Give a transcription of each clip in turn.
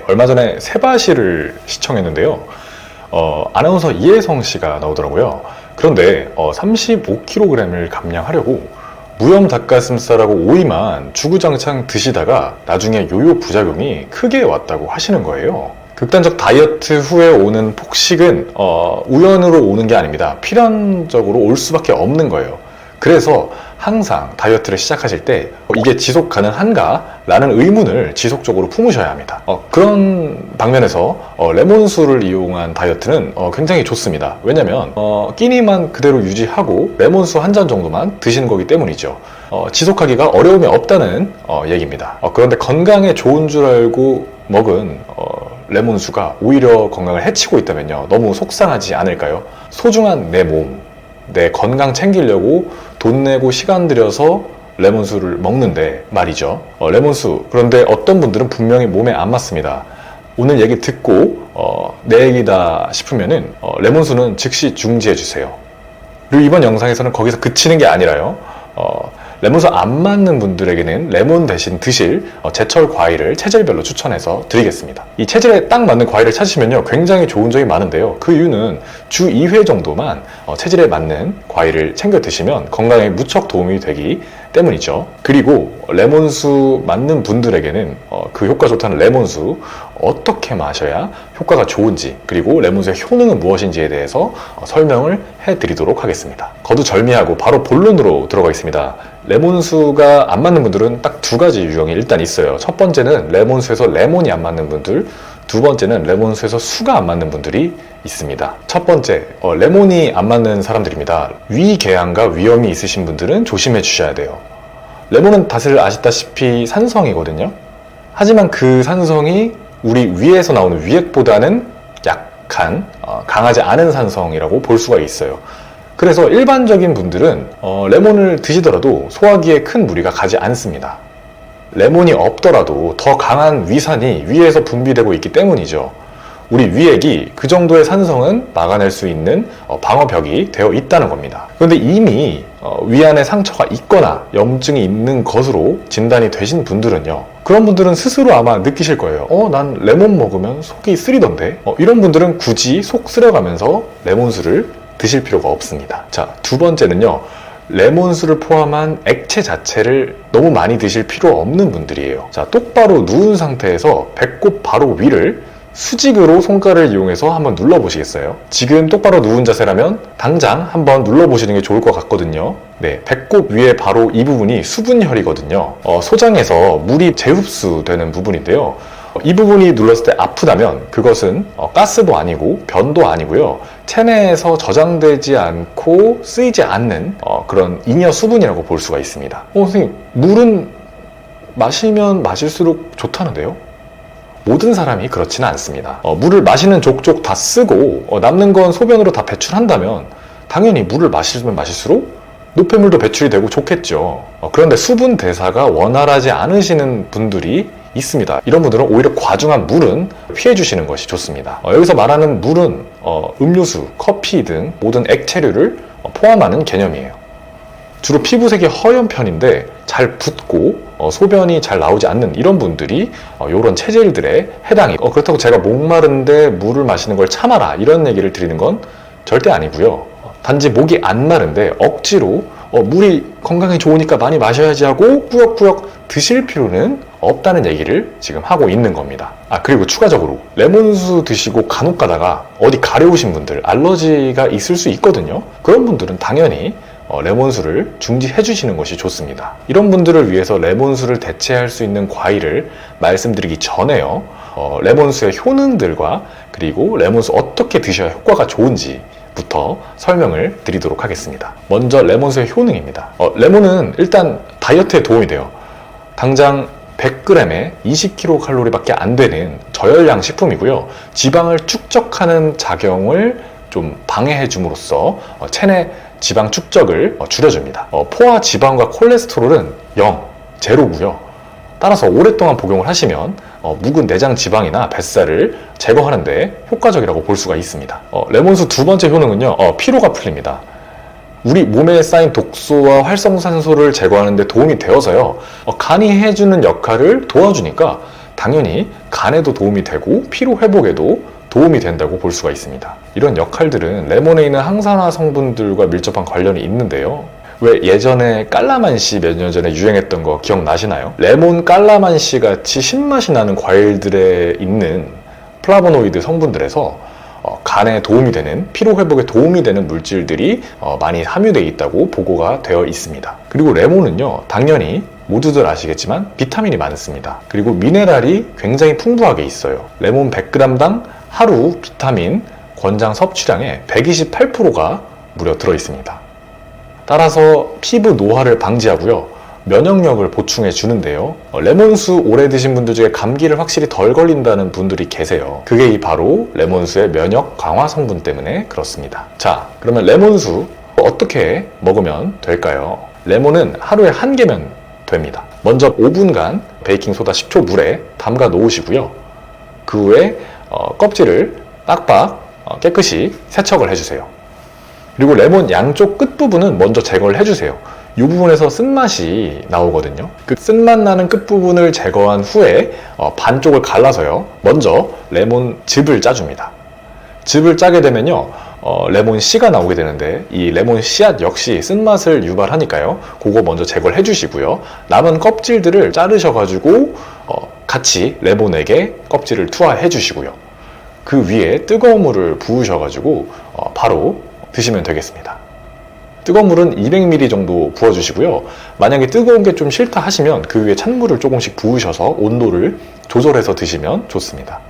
얼마 전에 세바시를 시청했는데요. 아나운서 이혜성 씨가 나오더라고요. 그런데 35kg을 감량하려고 무염 닭가슴살하고 오이만 주구장창 드시다가 나중에 요요 부작용이 크게 왔다고 하시는 거예요. 극단적 다이어트 후에 오는 폭식은 우연으로 오는 게 아닙니다. 필연적으로 올 수밖에 없는 거예요. 그래서 항상 다이어트를 시작하실 때 이게 지속 가능한가? 라는 의문을 지속적으로 품으셔야 합니다. 그런 방면에서 레몬수를 이용한 다이어트는 굉장히 좋습니다. 왜냐면 끼니만 그대로 유지하고 레몬수 한 잔 정도만 드시는 거기 때문이죠. 지속하기가 어려움이 없다는 얘기입니다. 그런데 건강에 좋은 줄 알고 먹은 레몬수가 오히려 건강을 해치고 있다면요, 너무 속상하지 않을까요? 소중한 내 몸, 내 건강 챙기려고 돈 내고 시간 들여서 레몬수를 먹는데 말이죠. 레몬수, 그런데 어떤 분들은 분명히 몸에 안 맞습니다. 오늘 얘기 듣고 내 얘기다 싶으면은 레몬수는 즉시 중지해 주세요. 그리고 이번 영상에서는 거기서 그치는 게 아니라요, 레몬수 안 맞는 분들에게는 레몬 대신 드실 제철 과일을 체질별로 추천해서 드리겠습니다. 이 체질에 딱 맞는 과일을 찾으시면요, 굉장히 좋은 점이 많은데요. 그 이유는 주 2회 정도만 체질에 맞는 과일을 챙겨 드시면 건강에 무척 도움이 되기 때문이죠. 그리고 레몬수 맞는 분들에게는 그 효과 좋다는 레몬수 어떻게 마셔야 효과가 좋은지, 그리고 레몬수의 효능은 무엇인지에 대해서 설명을 해드리도록 하겠습니다. 거두절미하고 바로 본론으로 들어가겠습니다. 레몬수가 안 맞는 분들은 딱 두 가지 유형이 일단 있어요. 첫 번째는 레몬수에서 레몬이 안 맞는 분들, 두 번째는 레몬수에서 수가 안 맞는 분들이 있습니다. 첫 번째, 레몬이 안 맞는 사람들입니다. 위궤양과 위염이 있으신 분들은 조심해 주셔야 돼요. 레몬은 다들 아시다시피 산성이거든요. 하지만 그 산성이 우리 위에서 나오는 위액보다는 약한, 강하지 않은 산성이라고 볼 수가 있어요. 그래서 일반적인 분들은 레몬을 드시더라도 소화기에 큰 무리가 가지 않습니다. 레몬이 없더라도 더 강한 위산이 위에서 분비되고 있기 때문이죠. 우리 위액이 그 정도의 산성은 막아낼 수 있는 방어벽이 되어 있다는 겁니다. 그런데 이미 위 안에 상처가 있거나 염증이 있는 것으로 진단이 되신 분들은요, 그런 분들은 스스로 아마 느끼실 거예요. 난 레몬 먹으면 속이 쓰리던데. 이런 분들은 굳이 속 쓰려가면서 레몬수를 드실 필요가 없습니다. 자, 두 번째는요, 레몬수를 포함한 액체 자체를 너무 많이 드실 필요 없는 분들이에요. 자, 똑바로 누운 상태에서 배꼽 바로 위를 수직으로 손가락을 이용해서 한번 눌러보시겠어요? 지금 똑바로 누운 자세라면 당장 한번 눌러보시는 게 좋을 것 같거든요. 네, 배꼽 위에 바로 이 부분이 수분혈이거든요. 소장에서 물이 재흡수되는 부분인데요. 이 부분이 눌렀을 때 아프다면 그것은 가스도 아니고 변도 아니고요, 체내에서 저장되지 않고 쓰이지 않는 그런 잉여 수분이라고 볼 수가 있습니다. 선생님, 물은 마시면 마실수록 좋다는데요? 모든 사람이 그렇지는 않습니다. 물을 마시는 족족 다 쓰고 남는 건 소변으로 다 배출한다면 당연히 물을 마시면 마실수록 노폐물도 배출이 되고 좋겠죠. 그런데 수분 대사가 원활하지 않으시는 분들이 있습니다. 이런 분들은 오히려 과중한 물은 피해 주시는 것이 좋습니다. 여기서 말하는 물은 음료수, 커피 등 모든 액체류를 포함하는 개념이에요. 주로 피부색이 허연 편인데 잘 붓고 소변이 잘 나오지 않는 이런 분들이 이런 체질들에 해당이. 그렇다고 제가 목마른데 물을 마시는 걸 참아라, 이런 얘기를 드리는 건 절대 아니고요. 단지 목이 안 마른데 억지로 물이 건강에 좋으니까 많이 마셔야지 하고 꾸역꾸역 드실 필요는 없다는 얘기를 지금 하고 있는 겁니다. 그리고 추가적으로 레몬수 드시고 간혹 가다가 어디 가려우신 분들, 알러지가 있을 수 있거든요. 그런 분들은 당연히 레몬수를 중지해 주시는 것이 좋습니다. 이런 분들을 위해서 레몬수를 대체할 수 있는 과일을 말씀드리기 전에요, 레몬수의 효능들과 그리고 레몬수 어떻게 드셔야 효과가 좋은지 부터 설명을 드리도록 하겠습니다. 먼저 레몬수의 효능입니다. 레몬은 일단 다이어트에 도움이 돼요. 당장 100g에 20kcal밖에 안 되는 저열량 식품이고요. 지방을 축적하는 작용을 좀 방해해 줌으로써 체내 지방 축적을 줄여줍니다. 포화 지방과 콜레스테롤은 0, 제로고요. 따라서 오랫동안 복용을 하시면 묵은 내장 지방이나 뱃살을 제거하는 데 효과적이라고 볼 수가 있습니다. 레몬수 두 번째 효능은요, 피로가 풀립니다. 우리 몸에 쌓인 독소와 활성산소를 제거하는 데 도움이 되어서요, 간이 해주는 역할을 도와주니까 당연히 간에도 도움이 되고 피로 회복에도 도움이 된다고 볼 수가 있습니다. 이런 역할들은 레몬에 있는 항산화 성분들과 밀접한 관련이 있는데요. 왜 예전에 깔라만시 몇 년 전에 유행했던 거 기억나시나요? 레몬 깔라만시 같이 신맛이 나는 과일들에 있는 플라보노이드 성분들에서 간에 도움이 되는, 피로 회복에 도움이 되는 물질들이 많이 함유되어 있다고 보고가 되어 있습니다. 그리고 레몬은요, 당연히 모두들 아시겠지만 비타민이 많습니다. 그리고 미네랄이 굉장히 풍부하게 있어요. 레몬 100g당 하루 비타민 권장 섭취량의 128%가 무려 들어있습니다. 따라서 피부 노화를 방지하고요, 면역력을 보충해 주는데요. 레몬수 오래 드신 분들 중에 감기를 확실히 덜 걸린다는 분들이 계세요. 그게 바로 레몬수의 면역 강화 성분 때문에 그렇습니다. 자, 그러면 레몬수 어떻게 먹으면 될까요? 레몬은 하루에 1개면 됩니다. 먼저 5분간 베이킹소다 10초 물에 담가 놓으시고요. 그 후에 껍질을 빡빡 깨끗이 세척을 해주세요. 그리고 레몬 양쪽 끝부분은 먼저 제거를 해주세요. 이 부분에서 쓴맛이 나오거든요. 그 쓴맛 나는 끝부분을 제거한 후에 반쪽을 갈라서요, 먼저 레몬 즙을 짜줍니다. 즙을 짜게 되면요, 레몬 씨가 나오게 되는데 이 레몬 씨앗 역시 쓴맛을 유발하니까요, 그거 먼저 제거를 해주시고요. 남은 껍질들을 자르셔가지고 같이 레몬에게 껍질을 투하해 주시고요. 그 위에 뜨거운 물을 부으셔가지고 바로 드시면 되겠습니다. 뜨거운 물은 200ml 정도 부어주시고요. 만약에 뜨거운 게 좀 싫다 하시면 그 위에 찬물을 조금씩 부으셔서 온도를 조절해서 드시면 좋습니다.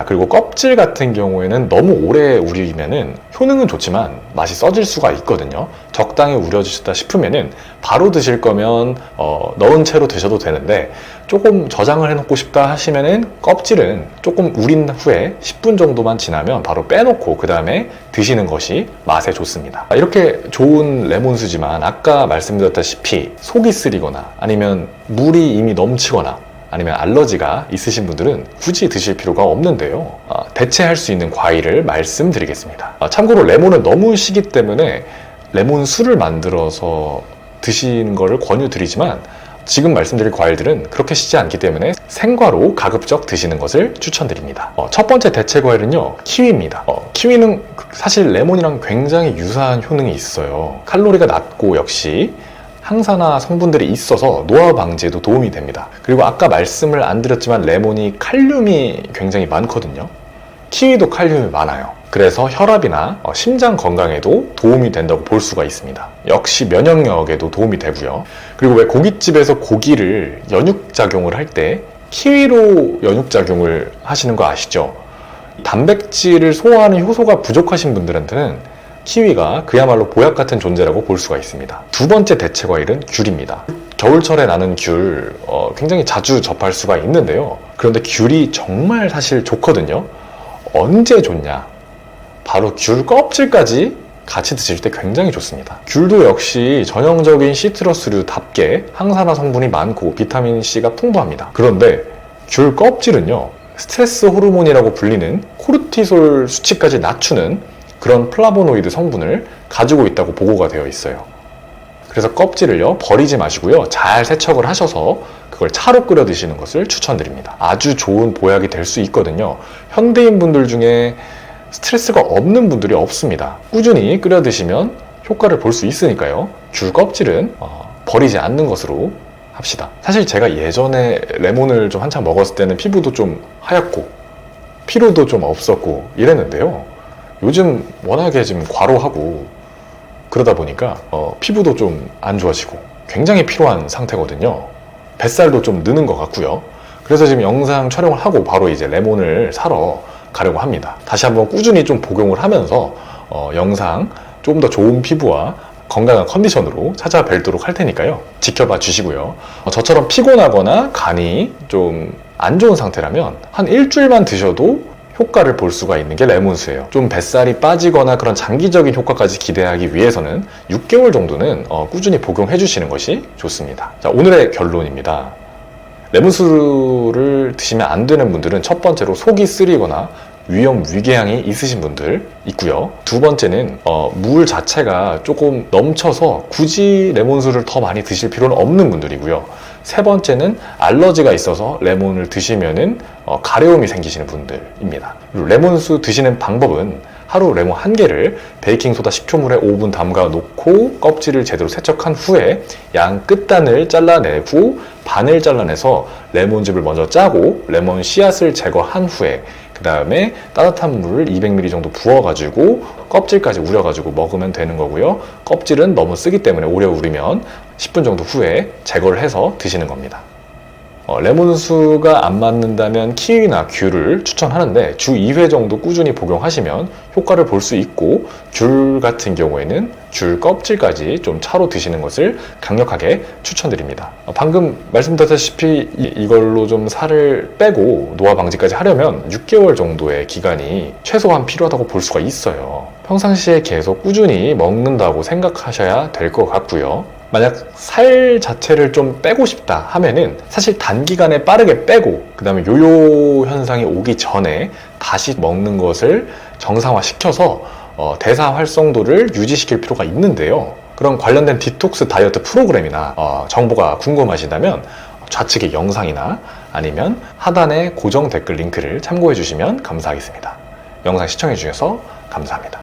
그리고 껍질 같은 경우에는 너무 오래 우리면은 효능은 좋지만 맛이 써질 수가 있거든요. 적당히 우려주셨다 싶으면은 바로 드실 거면 넣은 채로 드셔도 되는데, 조금 저장을 해놓고 싶다 하시면은 껍질은 조금 우린 후에 10분 정도만 지나면 바로 빼놓고 그 다음에 드시는 것이 맛에 좋습니다. 이렇게 좋은 레몬수지만 아까 말씀드렸다시피 속이 쓰리거나 아니면 물이 이미 넘치거나 아니면 알러지가 있으신 분들은 굳이 드실 필요가 없는데요. 대체할 수 있는 과일을 말씀드리겠습니다. 참고로 레몬은 너무 시기 때문에 레몬수를 만들어서 드시는 것을 권유드리지만, 지금 말씀드릴 과일들은 그렇게 시지 않기 때문에 생과로 가급적 드시는 것을 추천드립니다. 첫 번째 대체 과일은요, 키위입니다. 키위는 사실 레몬이랑 굉장히 유사한 효능이 있어요. 칼로리가 낮고 역시 항산화 성분들이 있어서 노화 방지에도 도움이 됩니다. 그리고 아까 말씀을 안 드렸지만 레몬이 칼륨이 굉장히 많거든요. 키위도 칼륨이 많아요. 그래서 혈압이나 심장 건강에도 도움이 된다고 볼 수가 있습니다. 역시 면역력에도 도움이 되고요. 그리고 왜 고깃집에서 고기를 연육작용을 할 때 키위로 연육작용을 하시는 거 아시죠? 단백질을 소화하는 효소가 부족하신 분들한테는 키위가 그야말로 보약 같은 존재라고 볼 수가 있습니다. 두 번째 대체 과일은 귤입니다. 겨울철에 나는 귤 굉장히 자주 접할 수가 있는데요. 그런데 귤이 정말 사실 좋거든요. 언제 좋냐? 바로 귤 껍질까지 같이 드실 때 굉장히 좋습니다. 귤도 역시 전형적인 시트러스류답게 항산화 성분이 많고 비타민C가 풍부합니다. 그런데 귤 껍질은요, 스트레스 호르몬이라고 불리는 코르티솔 수치까지 낮추는 그런 플라보노이드 성분을 가지고 있다고 보고가 되어 있어요. 그래서 껍질을요, 버리지 마시고요, 잘 세척을 하셔서 그걸 차로 끓여 드시는 것을 추천드립니다. 아주 좋은 보약이 될 수 있거든요. 현대인 분들 중에 스트레스가 없는 분들이 없습니다. 꾸준히 끓여 드시면 효과를 볼 수 있으니까요, 귤 껍질은 버리지 않는 것으로 합시다. 사실 제가 예전에 레몬을 좀 한창 먹었을 때는 피부도 좀 하얗고 피로도 좀 없었고 이랬는데요, 요즘 워낙에 지금 과로하고 그러다 보니까 피부도 좀 안 좋아지고 굉장히 피로한 상태거든요. 뱃살도 좀 느는 것 같고요. 그래서 지금 영상 촬영을 하고 바로 이제 레몬을 사러 가려고 합니다. 다시 한번 꾸준히 좀 복용을 하면서 영상 좀 더 좋은 피부와 건강한 컨디션으로 찾아뵐도록 할 테니까요, 지켜봐 주시고요. 저처럼 피곤하거나 간이 좀 안 좋은 상태라면 한 일주일만 드셔도 효과를 볼 수가 있는 게 레몬수예요. 좀 뱃살이 빠지거나 그런 장기적인 효과까지 기대하기 위해서는 6개월 정도는 꾸준히 복용해 주시는 것이 좋습니다. 자, 오늘의 결론입니다. 레몬수를 드시면 안 되는 분들은 첫 번째로 속이 쓰리거나 위염 위궤양이 있으신 분들 있고요. 두 번째는 물 자체가 조금 넘쳐서 굳이 레몬수를 더 많이 드실 필요는 없는 분들이고요. 세 번째는 알러지가 있어서 레몬을 드시면은 가려움이 생기시는 분들입니다. 그리고 레몬수 드시는 방법은 하루 레몬 1개를 베이킹소다 10초물에 5분 담가 놓고 껍질을 제대로 세척한 후에 양 끝단을 잘라내고 반을 잘라내서 레몬즙을 먼저 짜고 레몬 씨앗을 제거한 후에 그 다음에 따뜻한 물을 200ml 정도 부어가지고 껍질까지 우려가지고 먹으면 되는 거고요. 껍질은 너무 쓰기 때문에 오래 우리면 10분 정도 후에 제거를 해서 드시는 겁니다. 레몬수가 안 맞는다면 키위나 귤을 추천하는데 주 2회 정도 꾸준히 복용하시면 효과를 볼 수 있고, 귤 같은 경우에는 귤 껍질까지 좀 차로 드시는 것을 강력하게 추천드립니다. 방금 말씀드렸다시피 이걸로 좀 살을 빼고 노화 방지까지 하려면 6개월 정도의 기간이 최소한 필요하다고 볼 수가 있어요. 평상시에 계속 꾸준히 먹는다고 생각하셔야 될 것 같고요. 만약 살 자체를 좀 빼고 싶다 하면은 사실 단기간에 빠르게 빼고 그 다음에 요요 현상이 오기 전에 다시 먹는 것을 정상화 시켜서 대사 활성도를 유지시킬 필요가 있는데요. 그런 관련된 디톡스 다이어트 프로그램이나 정보가 궁금하시다면 좌측의 영상이나 아니면 하단의 고정 댓글 링크를 참고해 주시면 감사하겠습니다. 영상 시청해 주셔서 감사합니다.